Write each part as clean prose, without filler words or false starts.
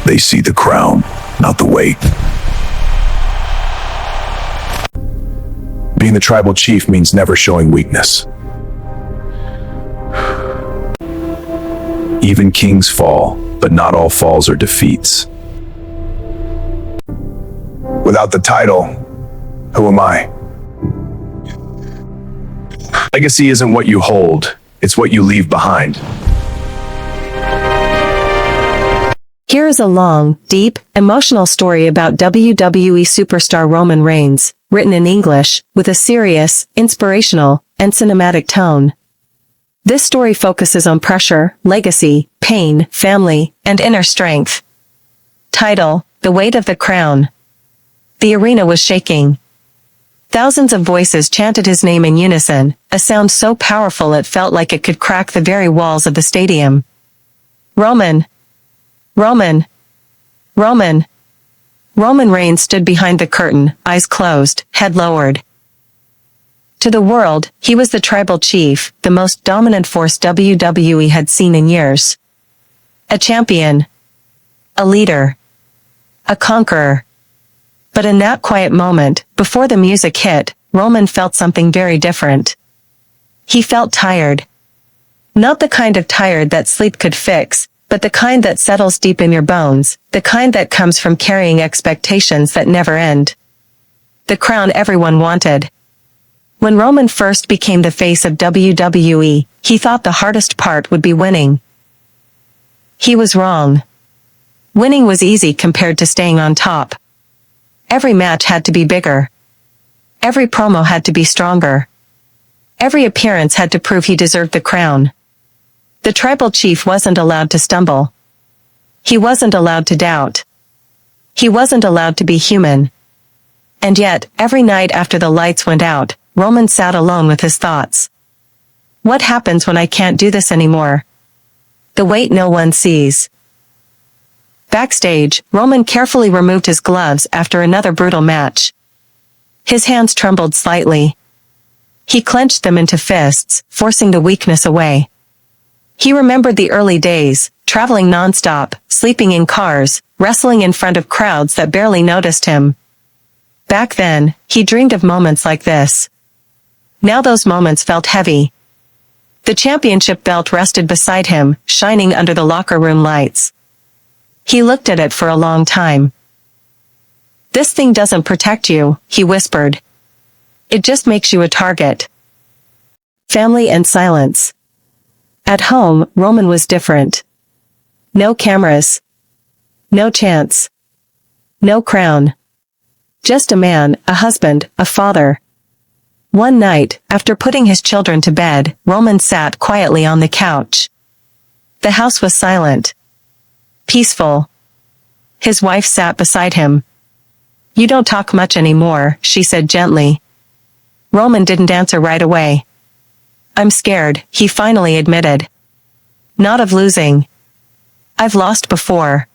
They see the crown, not the weight. Being the tribal chief means never showing weakness. Even kings fall, but not all falls are defeats. Without the title, who am I? Legacy isn't what you hold, it's what you leave behind. Here is a long, deep, emotional story about WWE superstar Roman Reigns, written in English, with a serious, inspirational, and cinematic tone. This story focuses on pressure, legacy, pain, family, and inner strength. Title: The Weight of the Crown. The arena was shaking. Thousands of voices chanted his name in unison, a sound so powerful it felt like it could crack the very walls of the stadium. Roman. Roman. Roman. Roman Reigns stood behind the curtain, eyes closed, head lowered. To the world, he was the tribal chief, the most dominant force WWE had seen in years. A champion. A leader. A conqueror. But in that quiet moment, before the music hit, Roman felt something very different. He felt tired. Not the kind of tired that sleep could fix, but the kind that settles deep in your bones, the kind that comes from carrying expectations that never end. The crown everyone wanted. When Roman first became the face of WWE, he thought the hardest part would be winning. He was wrong. Winning was easy compared to staying on top. Every match had to be bigger. Every promo had to be stronger. Every appearance had to prove he deserved the crown. The tribal chief wasn't allowed to stumble. He wasn't allowed to doubt. He wasn't allowed to be human. And yet, every night after the lights went out, Roman sat alone with his thoughts. What happens when I can't do this anymore? The weight no one sees. Backstage, Roman carefully removed his gloves after another brutal match. His hands trembled slightly. He clenched them into fists, forcing the weakness away. He remembered the early days, traveling nonstop, sleeping in cars, wrestling in front of crowds that barely noticed him. Back then, he dreamed of moments like this. Now those moments felt heavy. The championship belt rested beside him, shining under the locker room lights. He looked at it for a long time. This thing doesn't protect you, he whispered. It just makes you a target. Family and silence. At home, Roman was different. No cameras. No chance. No crown. Just a man, a husband, a father. One night, after putting his children to bed, Roman sat quietly on the couch. The house was silent. Peaceful. His wife sat beside him. You don't talk much anymore, she said gently. Roman didn't answer right away. I'm scared, he finally admitted. Not of losing. I've lost before.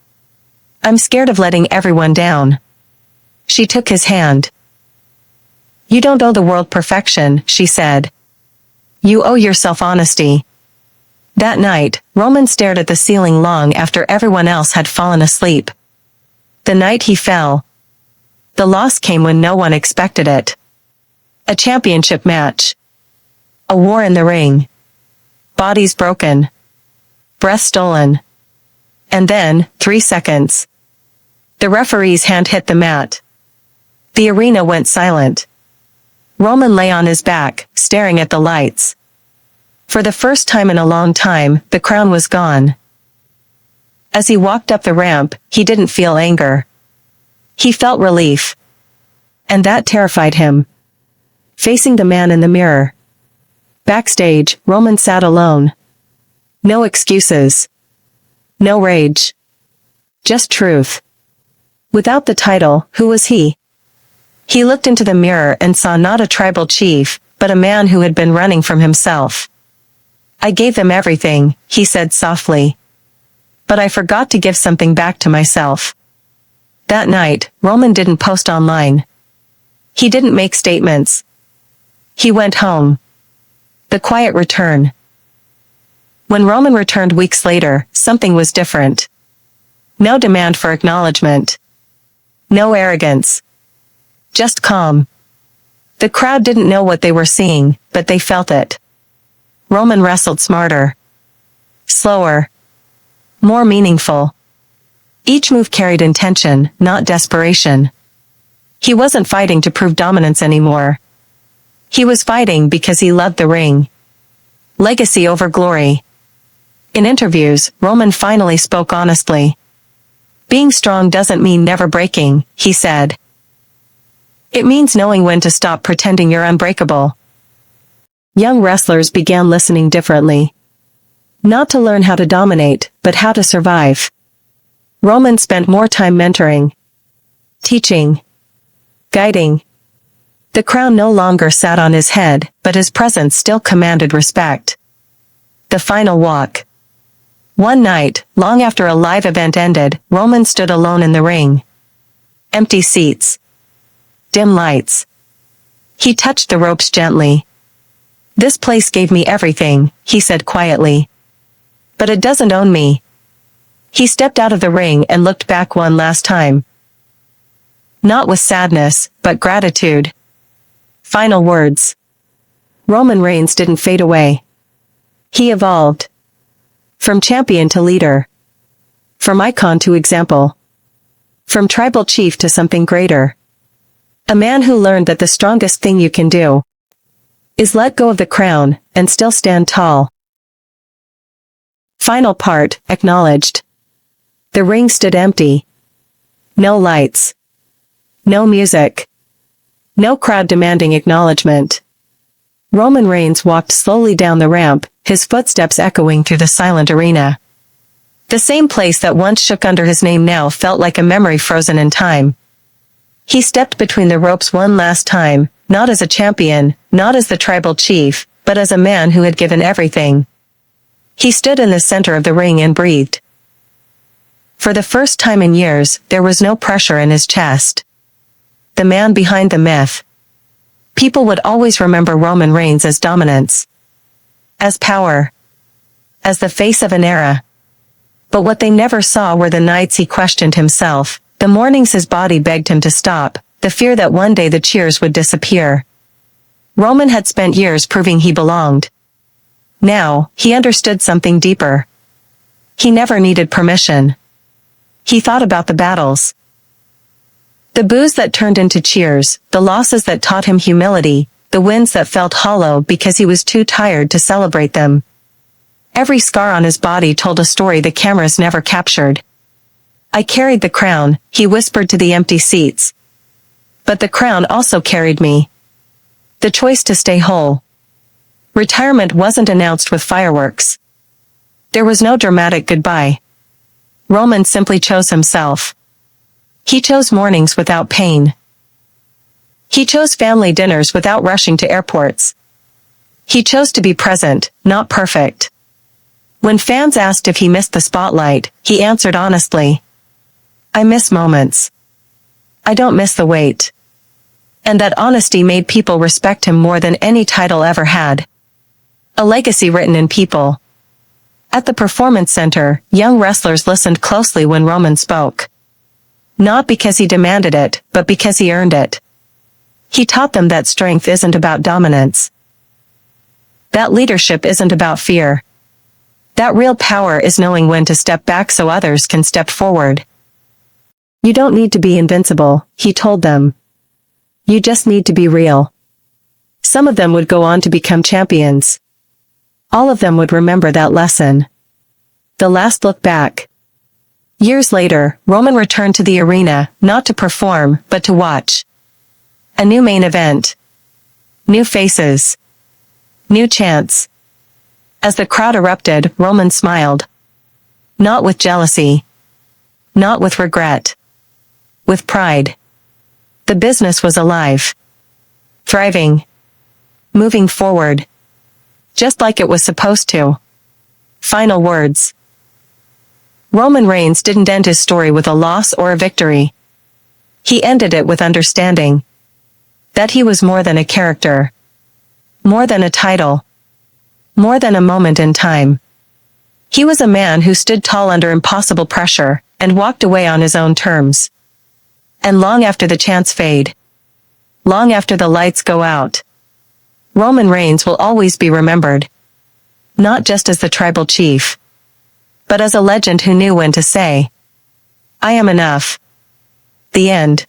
I'm scared of letting everyone down. She took his hand. You don't owe the world perfection, she said. You owe yourself honesty. That night, Roman stared at the ceiling long after everyone else had fallen asleep. The night he fell. The loss came when no one expected it. A championship match. A war in the ring. Bodies broken. Breath stolen. And then, 3 seconds. The referee's hand hit the mat. The arena went silent. Roman lay on his back, staring at the lights. For the first time in a long time, the crown was gone. As he walked up the ramp, he didn't feel anger. He felt relief. And that terrified him. Facing the man in the mirror. Backstage, Roman sat alone. No excuses. No rage. Just truth. Without the title, who was he? He looked into the mirror and saw not a tribal chief, but a man who had been running from himself. I gave them everything, he said softly. But I forgot to give something back to myself. That night, Roman didn't post online. He didn't make statements. He went home. The quiet return. When Roman returned weeks later, something was different. No demand for acknowledgement. No arrogance. Just calm. The crowd didn't know what they were seeing, but they felt it. Roman wrestled smarter. Slower. More meaningful. Each move carried intention, not desperation. He wasn't fighting to prove dominance anymore. He was fighting because he loved the ring. Legacy over glory. In interviews, Roman finally spoke honestly. Being strong doesn't mean never breaking, he said. It means knowing when to stop pretending you're unbreakable. Young wrestlers began listening differently. Not to learn how to dominate, but how to survive. Roman spent more time mentoring, teaching, guiding. The crown no longer sat on his head, but his presence still commanded respect. The final walk. One night, long after a live event ended, Roman stood alone in the ring. Empty seats. Dim lights. He touched the ropes gently. This place gave me everything, he said quietly. But it doesn't own me. He stepped out of the ring and looked back one last time. Not with sadness, but gratitude. Final words. Roman Reigns didn't fade away. He evolved. From champion to leader. From icon to example. From tribal chief to something greater. A man who learned that the strongest thing you can do is let go of the crown and still stand tall. Final part, acknowledged. The ring stood empty. No lights. No music. No crowd demanding acknowledgement. Roman Reigns walked slowly down the ramp, his footsteps echoing through the silent arena. The same place that once shook under his name now felt like a memory frozen in time. He stepped between the ropes one last time, not as a champion, not as the tribal chief, but as a man who had given everything. He stood in the center of the ring and breathed. For the first time in years, there was no pressure in his chest. The man behind the myth. People would always remember Roman Reigns as dominance. As power. As the face of an era. But what they never saw were the nights he questioned himself, the mornings his body begged him to stop, the fear that one day the cheers would disappear. Roman had spent years proving he belonged. Now, he understood something deeper. He never needed permission. He thought about the battles. The boos that turned into cheers, the losses that taught him humility, the wins that felt hollow because he was too tired to celebrate them. Every scar on his body told a story the cameras never captured. I carried the crown, he whispered to the empty seats. But the crown also carried me. The choice to stay whole. Retirement wasn't announced with fireworks. There was no dramatic goodbye. Roman simply chose himself. He chose mornings without pain. He chose family dinners without rushing to airports. He chose to be present, not perfect. When fans asked if he missed the spotlight, he answered honestly. I miss moments. I don't miss the wait. And that honesty made people respect him more than any title ever had. A legacy written in people. At the Performance Center, young wrestlers listened closely when Roman spoke. Not because he demanded it, but because he earned it. He taught them that strength isn't about dominance. That leadership isn't about fear. That real power is knowing when to step back so others can step forward. You don't need to be invincible, he told them. You just need to be real. Some of them would go on to become champions. All of them would remember that lesson. The last look back. Years later, Roman returned to the arena, not to perform, but to watch. A new main event. New faces. New chants. As the crowd erupted, Roman smiled. Not with jealousy. Not with regret. With pride. The business was alive. Thriving. Moving forward. Just like it was supposed to. Final words. Roman Reigns didn't end his story with a loss or a victory. He ended it with understanding. That he was more than a character. More than a title. More than a moment in time. He was a man who stood tall under impossible pressure, and walked away on his own terms. And long after the chants fade, long after the lights go out, Roman Reigns will always be remembered. Not just as the tribal chief, but as a legend who knew when to say, "I am enough." The end.